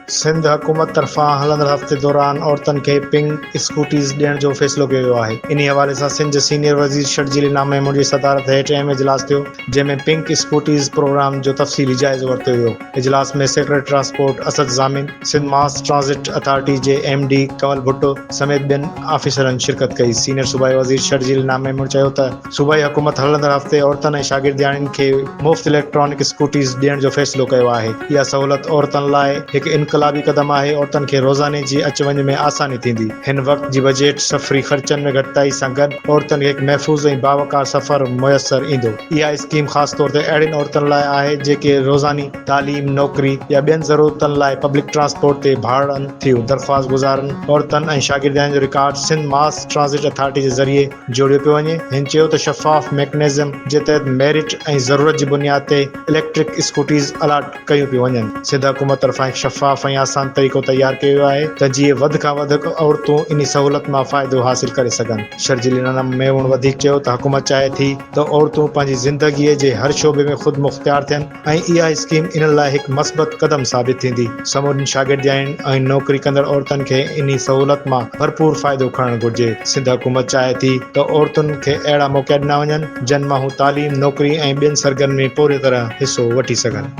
सिंध हुकूमत तरफ़ां हलंदड़ हफ़्ते दौरान औरतुनि खे पिंक स्कूटीज़ ॾियण जो फ़ैसिलो कयो वियो आहे। इन हवाले सां सिंध जे सीनियर वज़ीर शर्जील इनाम जी सदारत हेठि अहम इजलास थियो, जंहिं में पिंक स्कूटीज़ प्रोग्राम जो तफ़सीली जाइज़ो वरितो वियो। इजलास में सेक्रेटरी ट्रांसपोर्ट असद ज़ामिन, सिंध मास ट्रांज़िट अथॉरिटी जे MD कंवल भुट्टो समेत ॿियनि आफ़ीसरनि शिरकत कई। सीनियर सूबाई वज़ीर शर्जील इनाम चयो त सूबाई हुकूमत हलंदड़ हफ़्ते औरतुनि ऐं शागिर्दियाणियुनि खे मुफ़्त इलेक्ट्रॉनिक स्कूटीज़ ॾियण जो फ़ैसिलो कयो आहे। इहा सहूलियत औरतुनि लाइ हिकु इनक़लाबी क़दम आहे। औरतुनि खे रोज़ाने जी अच वञ में आसानी थींदी। हिन वक़्त जी बजट सफ़री ख़र्चनि में घटिताई सां गॾु औरतुनि खे हिकु महफ़ूज़ ऐं बावकार सफ़र मुयसर ईंदो। इहा स्कीम ख़ासि तौर ते अहिड़ियुनि औरतुनि लाइ आहे जेके रोज़ानी तालीम, नौकरी या ॿियनि ज़रूरतुनि लाइ पब्लिक ट्रांसपोर्ट ते भाड़नि थियूं। दरख़्वास्त गुज़ारनि औरतुनि ऐं शागिर्दनि जो रिकॉर्ड सिंध मास ट्रांज़िट अथॉरिटी जे ज़रिए जोड़ियो पियो वञे। हिन चयो त शफ़ाफ़ मैकेनिज़म जे तहत मेरिट ऐं ज़रूरत जी बुनियाद ते इलेक्ट्रिक स्कूटीज़ अलाट कयूं पियूं वञनि। सिंध हुकूमत तरफ़ां हिकु शफ़ाफ़ ऐं आसान तरीक़ो तयारु कयो वियो आहे त जीअं वधि खां वधि औरतूं इन सहूलियत मां फ़ाइदो हासिल करे सघनि। शर्जील इनाम में वधीक चयो त हुकूमत चाहे थी त औरतूं पंहिंजी ज़िंदगीअ जे हर शोबे में ख़ुदि मुख़्तियार थियनि ऐं इहा स्कीम इन लाइ हिकु मस्बत क़दम साबित थींदी। समूरी शागिर्दियाणियुनि ऐं नौकरी कंदड़ औरतुनि खे इन सहूलियत मां भरपूर फ़ाइदो खणणु घुरिजे। सिंध हुकूमत चाहे थी त औरतुनि खे अहिड़ा मौक़ा ॾिना वञनि जिन मां हू तालीम, नौकरी ऐं ॿियनि सरगर्मियुनि में पूरी तरह हिसो वठी सघनि।